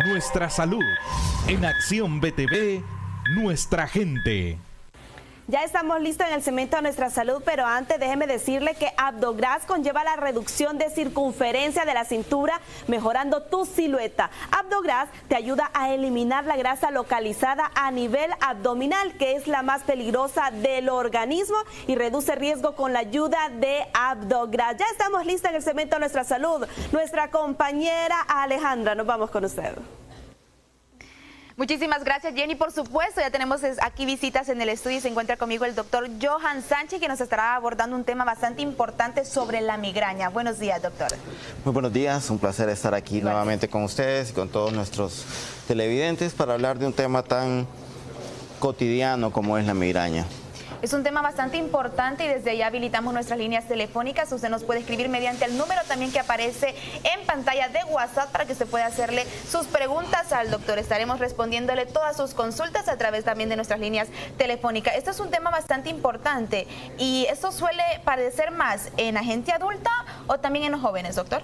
nuestra salud. En Acción BTV, nuestra gente. Ya estamos listos en el segmento de nuestra salud, pero antes déjeme decirle que Abdogras conlleva la reducción de circunferencia de la cintura, mejorando tu silueta. Abdogras te ayuda a eliminar la grasa localizada a nivel abdominal, que es la más peligrosa del organismo, y reduce riesgo con la ayuda de Abdogras. Ya estamos listos en el segmento de nuestra salud. Nuestra compañera Alejandra, nos vamos con usted. Muchísimas gracias, Jenny. Por supuesto, ya tenemos aquí visitas en el estudio y se encuentra conmigo el doctor Johan Sánchez, que nos estará abordando un tema bastante importante sobre la migraña. Buenos días, doctor. Muy buenos días, un placer estar aquí nuevamente con ustedes y con todos nuestros televidentes para hablar de un tema tan cotidiano como es la migraña. Es un tema bastante importante y desde ya habilitamos nuestras líneas telefónicas. Usted nos puede escribir mediante el número también que aparece en pantalla de WhatsApp para que usted pueda hacerle sus preguntas al doctor. Estaremos respondiéndole todas sus consultas a través también de nuestras líneas telefónicas. Esto es un tema bastante importante y esto suele padecer más en la gente adulta o también en los jóvenes, doctor.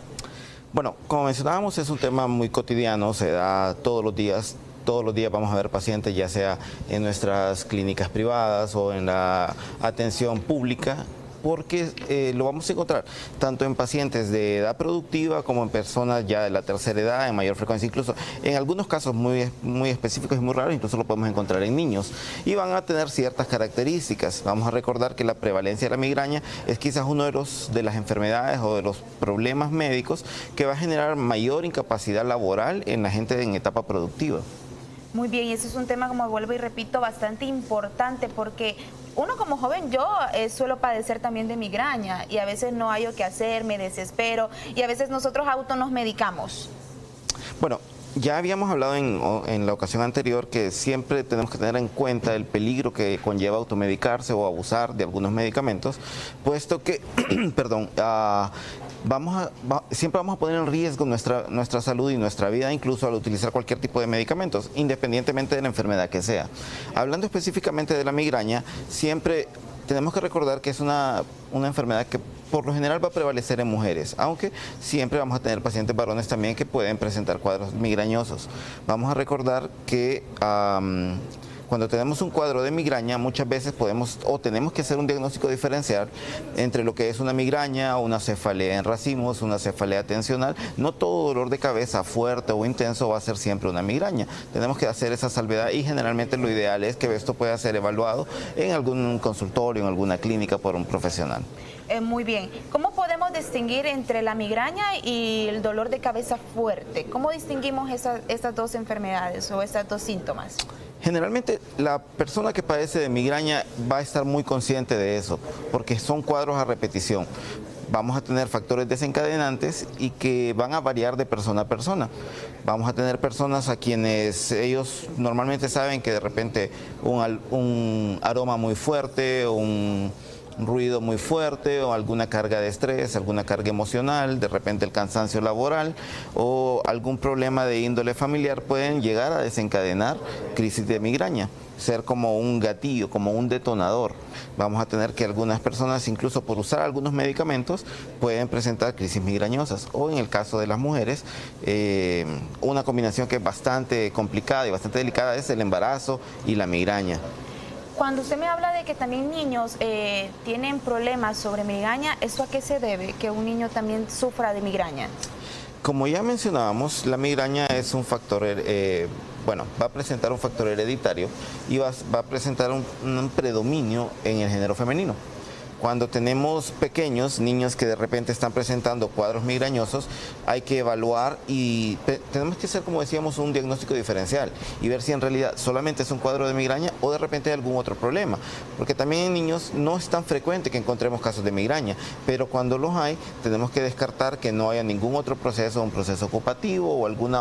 Bueno, como mencionábamos, es un tema muy cotidiano, se da todos los días. Todos los días vamos a ver pacientes, ya sea en nuestras clínicas privadas o en la atención pública, porque lo vamos a encontrar tanto en pacientes de edad productiva como en personas ya de la tercera edad, en mayor frecuencia, incluso en algunos casos muy específicos y muy raros, incluso lo podemos encontrar en niños, y van a tener ciertas características. Vamos a recordar que la prevalencia de la migraña es quizás uno de las enfermedades o de los problemas médicos que va a generar mayor incapacidad laboral en la gente en etapa productiva. Muy bien, y eso es un tema, como vuelvo y repito, bastante importante porque uno como joven, yo suelo padecer también de migraña y a veces no hay qué hacer, me desespero y a veces nosotros nos medicamos. Bueno, ya habíamos hablado en la ocasión anterior que siempre tenemos que tener en cuenta el peligro que conlleva automedicarse o abusar de algunos medicamentos, puesto que, perdón, siempre vamos a poner en riesgo nuestra salud y nuestra vida, incluso al utilizar cualquier tipo de medicamentos, independientemente de la enfermedad que sea. Hablando específicamente de la migraña, siempre tenemos que recordar que es una enfermedad que por lo general va a prevalecer en mujeres, aunque siempre vamos a tener pacientes varones también que pueden presentar cuadros migrañosos. Vamos a recordar que cuando tenemos un cuadro de migraña, muchas veces tenemos que hacer un diagnóstico diferencial entre lo que es una migraña o una cefalea en racimos, una cefalea tensional. No todo dolor de cabeza fuerte o intenso va a ser siempre una migraña. Tenemos que hacer esa salvedad y generalmente lo ideal es que esto pueda ser evaluado en algún consultorio, en alguna clínica por un profesional. Muy bien. ¿Cómo podemos distinguir entre la migraña y el dolor de cabeza fuerte? ¿Cómo distinguimos estas dos enfermedades o estos dos síntomas? Generalmente la persona que padece de migraña va a estar muy consciente de eso, porque son cuadros a repetición. Vamos a tener factores desencadenantes y que van a variar de persona a persona. Vamos a tener personas a quienes ellos normalmente saben que de repente un aroma muy fuerte, un ruido muy fuerte o alguna carga de estrés, alguna carga emocional, de repente el cansancio laboral o algún problema de índole familiar pueden llegar a desencadenar crisis de migraña, ser como un gatillo, como un detonador. Vamos a tener que algunas personas, incluso por usar algunos medicamentos, pueden presentar crisis migrañosas o en el caso de las mujeres, una combinación que es bastante complicada y bastante delicada es el embarazo y la migraña. Cuando usted me habla de que también niños tienen problemas sobre migraña, ¿eso a qué se debe? Que un niño también sufra de migraña. Como ya mencionábamos, la migraña es un factor, va a presentar un factor hereditario y va a presentar un predominio en el género femenino. Cuando tenemos pequeños niños que de repente están presentando cuadros migrañosos, hay que evaluar y tenemos que hacer, como decíamos, un diagnóstico diferencial y ver si en realidad solamente es un cuadro de migraña o de repente hay algún otro problema. Porque también en niños no es tan frecuente que encontremos casos de migraña, pero cuando los hay, tenemos que descartar que no haya ningún otro proceso, un proceso ocupativo o algún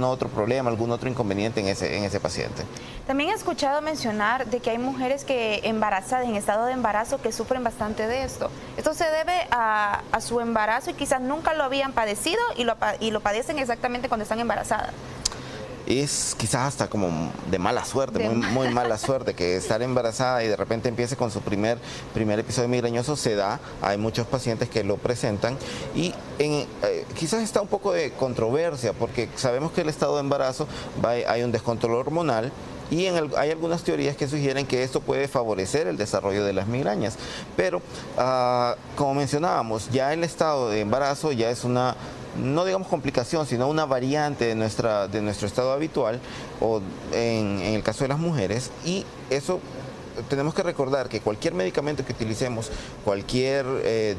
otro problema, algún otro inconveniente en ese paciente. También he escuchado mencionar de que hay mujeres que embarazadas, en estado de embarazo, que sufren bastante de esto. Esto se debe a su embarazo y quizás nunca lo habían padecido y lo padecen exactamente cuando están embarazadas. es quizás hasta como de mala suerte, muy mala suerte, que estar embarazada y de repente empiece con su primer episodio migrañoso se da. Hay muchos pacientes que lo presentan y quizás está un poco de controversia porque sabemos que el estado de embarazo hay un descontrol hormonal. Y hay algunas teorías que sugieren que esto puede favorecer el desarrollo de las migrañas. Pero, como mencionábamos, ya el estado de embarazo ya es una, no digamos complicación, sino una variante de nuestro estado habitual, o en el caso de las mujeres, y eso tenemos que recordar que cualquier medicamento que utilicemos, cualquier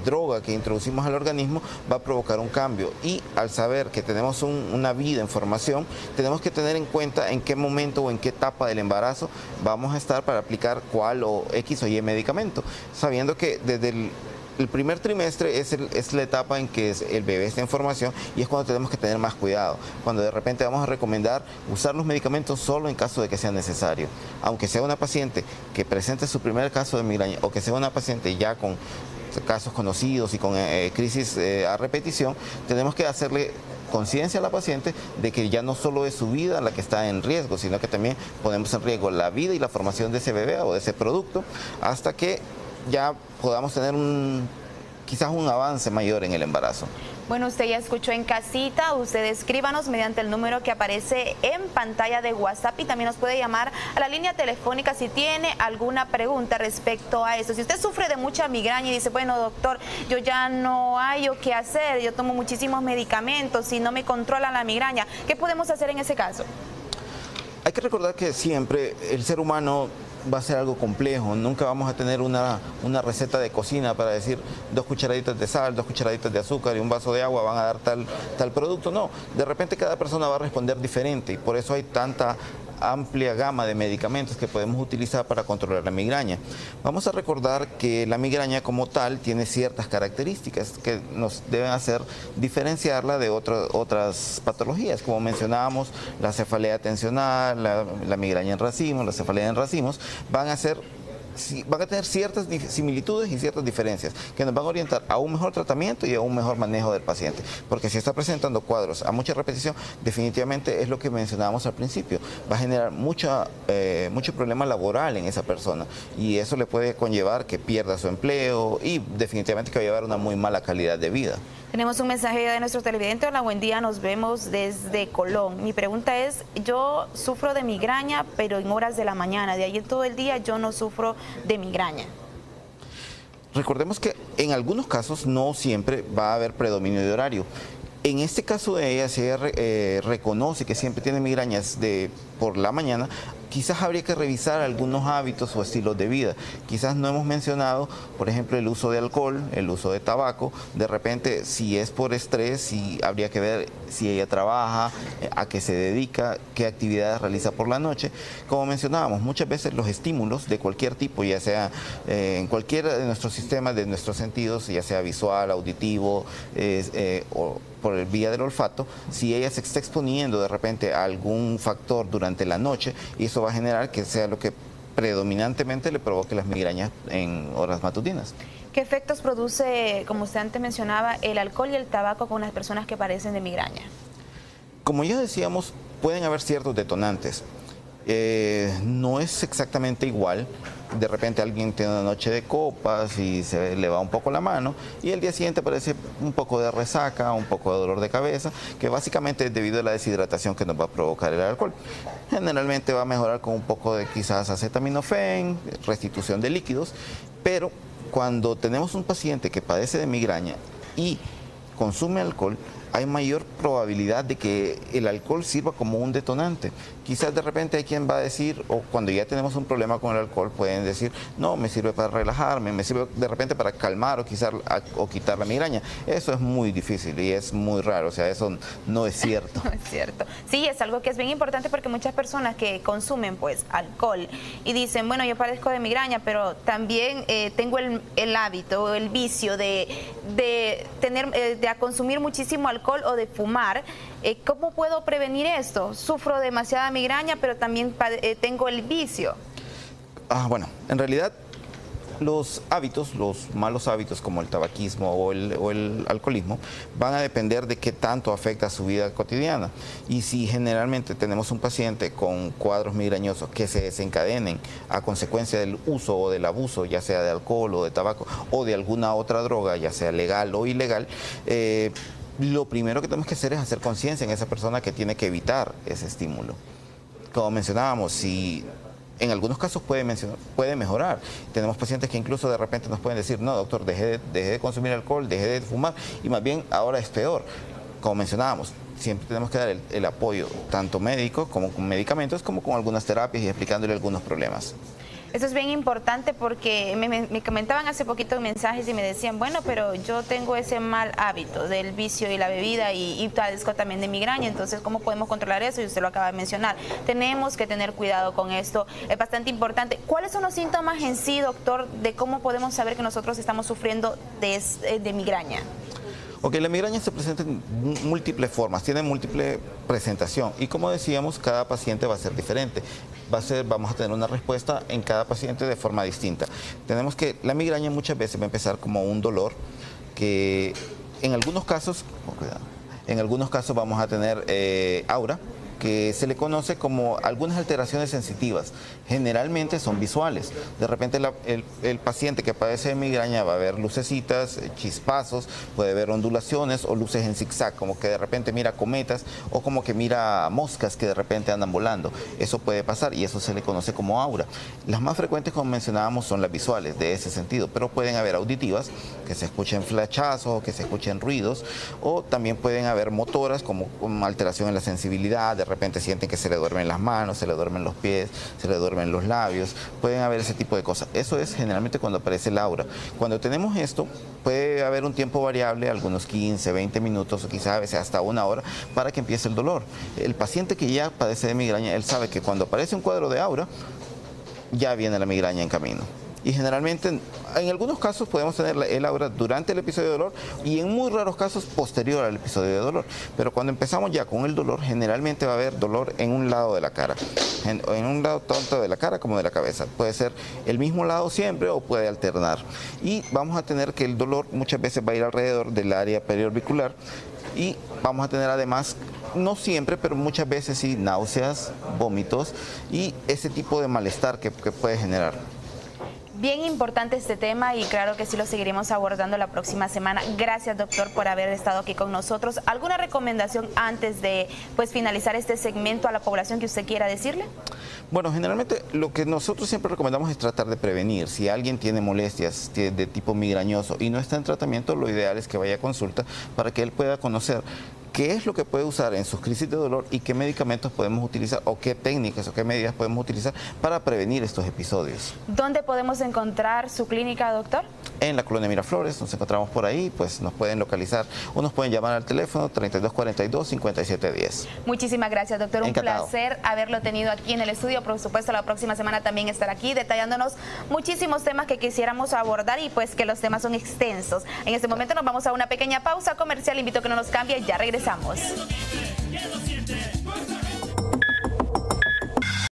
droga que introducimos al organismo va a provocar un cambio, y al saber que tenemos una vida en formación, tenemos que tener en cuenta en qué momento o en qué etapa del embarazo vamos a estar para aplicar cuál o X o Y medicamento, sabiendo que desde el primer trimestre es la etapa en que el bebé está en formación y es cuando tenemos que tener más cuidado, cuando de repente vamos a recomendar usar los medicamentos solo en caso de que sea necesario. Aunque sea una paciente que presente su primer caso de migraña o que sea una paciente ya con casos conocidos y con crisis a repetición, tenemos que hacerle conciencia a la paciente de que ya no solo es su vida la que está en riesgo, sino que también ponemos en riesgo la vida y la formación de ese bebé o de ese producto hasta que ya podamos tener quizás un avance mayor en el embarazo. Bueno, usted ya escuchó en casita, usted escríbanos mediante el número que aparece en pantalla de WhatsApp y también nos puede llamar a la línea telefónica si tiene alguna pregunta respecto a eso. Si usted sufre de mucha migraña y dice, bueno doctor, yo ya no hallo qué hacer, yo tomo muchísimos medicamentos y no me controla la migraña, ¿qué podemos hacer en ese caso? Hay que recordar que siempre el ser humano va a ser algo complejo, nunca vamos a tener una receta de cocina para decir 2 cucharaditas de sal, 2 cucharaditas de azúcar y un vaso de agua van a dar tal producto. No, de repente cada persona va a responder diferente y por eso hay tanta amplia gama de medicamentos que podemos utilizar para controlar la migraña. Vamos a recordar que la migraña como tal tiene ciertas características que nos deben hacer diferenciarla de otras patologías, como mencionábamos, la cefalea tensional, la migraña en racimos, la cefalea en racimos, van a tener ciertas similitudes y ciertas diferencias que nos van a orientar a un mejor tratamiento y a un mejor manejo del paciente. Porque si está presentando cuadros a mucha repetición, definitivamente es lo que mencionábamos al principio, va a generar mucho problema laboral en esa persona y eso le puede conllevar que pierda su empleo y definitivamente que va a llevar una muy mala calidad de vida. Tenemos un mensaje de nuestro televidente. Hola, buen día, nos vemos desde Colón. Mi pregunta es, yo sufro de migraña, pero en horas de la mañana, de ahí todo el día yo no sufro de migraña. Recordemos que en algunos casos no siempre va a haber predominio de horario. En este caso de ella, si ella reconoce que siempre tiene migrañas por la mañana, quizás habría que revisar algunos hábitos o estilos de vida. Quizás no hemos mencionado, por ejemplo, el uso de alcohol, el uso de tabaco. De repente, si es por estrés, habría que ver si ella trabaja, a qué se dedica, qué actividades realiza por la noche. Como mencionábamos, muchas veces los estímulos de cualquier tipo, ya sea en cualquiera de nuestros sistemas, de nuestros sentidos, ya sea visual, auditivo o por el vía del olfato, si ella se está exponiendo de repente a algún factor durante la noche, y eso va a generar que sea lo que predominantemente le provoque las migrañas en horas matutinas. ¿Qué efectos produce, como usted antes mencionaba, el alcohol y el tabaco con las personas que padecen de migraña? Como ya decíamos, pueden haber ciertos detonantes. No es exactamente igual. De repente alguien tiene una noche de copas y se le va un poco la mano y el día siguiente aparece un poco de resaca, un poco de dolor de cabeza, que básicamente es debido a la deshidratación que nos va a provocar el alcohol. Generalmente va a mejorar con un poco de quizás acetaminofén, restitución de líquidos, pero cuando tenemos un paciente que padece de migraña y consume alcohol, hay mayor probabilidad de que el alcohol sirva como un detonante. Quizás de repente hay quien va a decir, o cuando ya tenemos un problema con el alcohol, pueden decir, no, me sirve para relajarme, me sirve de repente para calmar o quitar la migraña. Eso es muy difícil y es muy raro, o sea, eso no es cierto. No es cierto. Sí, es algo que es bien importante porque muchas personas que consumen pues alcohol y dicen, bueno, yo padezco de migraña, pero también tengo el hábito, el vicio de consumir muchísimo alcohol o de fumar. ¿Cómo puedo prevenir esto? Sufro demasiada migraña, pero también tengo el vicio. Bueno, en realidad los hábitos, los malos hábitos como el tabaquismo o el alcoholismo, van a depender de qué tanto afecta a su vida cotidiana. Y si generalmente tenemos un paciente con cuadros migrañosos que se desencadenen a consecuencia del uso o del abuso, ya sea de alcohol o de tabaco o de alguna otra droga, ya sea legal o ilegal, lo primero que tenemos que hacer es hacer conciencia en esa persona que tiene que evitar ese estímulo. Como mencionábamos, si en algunos casos puede mejorar. Tenemos pacientes que incluso de repente nos pueden decir, no, doctor, dejé de consumir alcohol, dejé de fumar, y más bien ahora es peor. Como mencionábamos, siempre tenemos que dar el apoyo, tanto médico como con medicamentos, como con algunas terapias y explicándole algunos problemas. Eso es bien importante porque me comentaban hace poquito en mensajes y me decían, bueno, pero yo tengo ese mal hábito del vicio y la bebida y padezco también de migraña, entonces ¿cómo podemos controlar eso? Y usted lo acaba de mencionar. Tenemos que tener cuidado con esto, es bastante importante. ¿Cuáles son los síntomas en sí, doctor, de cómo podemos saber que nosotros estamos sufriendo de migraña? Ok, la migraña se presenta en múltiples formas, tiene múltiple presentación y como decíamos, cada paciente va a ser diferente. Vamos a tener una respuesta en cada paciente de forma distinta. Tenemos que la migraña muchas veces va a empezar como un dolor que en algunos casos vamos a tener aura, que se le conoce como algunas alteraciones sensitivas. Generalmente son visuales. De repente el paciente que padece de migraña va a ver lucecitas, chispazos, puede ver ondulaciones o luces en zigzag, como que de repente mira cometas o como que mira moscas que de repente andan volando. Eso puede pasar y eso se le conoce como aura. Las más frecuentes, como mencionábamos, son las visuales de ese sentido, pero pueden haber auditivas, que se escuchen flashazos, que se escuchen ruidos, o también pueden haber motoras como alteración en la sensibilidad. De repente sienten que se le duermen las manos, se le duermen los pies, se le duermen los labios, pueden haber ese tipo de cosas. Eso es generalmente cuando aparece el aura. Cuando tenemos esto, puede haber un tiempo variable, algunos 15, 20 minutos o quizás a veces hasta una hora para que empiece el dolor. El paciente que ya padece de migraña, él sabe que cuando aparece un cuadro de aura, ya viene la migraña en camino. Y generalmente, en algunos casos podemos tener el aura durante el episodio de dolor y en muy raros casos posterior al episodio de dolor. Pero cuando empezamos ya con el dolor, generalmente va a haber dolor en un lado de la cara. En un lado tanto de la cara como de la cabeza. Puede ser el mismo lado siempre o puede alternar. Y vamos a tener que el dolor muchas veces va a ir alrededor del área periorbicular y vamos a tener además, no siempre, pero muchas veces sí, náuseas, vómitos y ese tipo de malestar que puede generar. Bien importante este tema y claro que sí lo seguiremos abordando la próxima semana. Gracias, doctor, por haber estado aquí con nosotros. ¿Alguna recomendación antes de finalizar este segmento a la población que usted quiera decirle? Bueno, generalmente lo que nosotros siempre recomendamos es tratar de prevenir. Si alguien tiene molestias de tipo migrañoso y no está en tratamiento, lo ideal es que vaya a consulta para que él pueda conocer qué es lo que puede usar en sus crisis de dolor y qué medicamentos podemos utilizar o qué técnicas o qué medidas podemos utilizar para prevenir estos episodios. ¿Dónde podemos encontrar su clínica, doctor? En la colonia Miraflores, nos encontramos por ahí, pues nos pueden localizar o nos pueden llamar al teléfono 3242-5710. Muchísimas gracias, doctor. Encantado. Un placer haberlo tenido aquí en el estudio. Por supuesto, la próxima semana también estar aquí detallándonos muchísimos temas que quisiéramos abordar y pues que los temas son extensos. En este momento nos vamos a una pequeña pausa comercial. Invito a que no nos cambie, ya regresamos.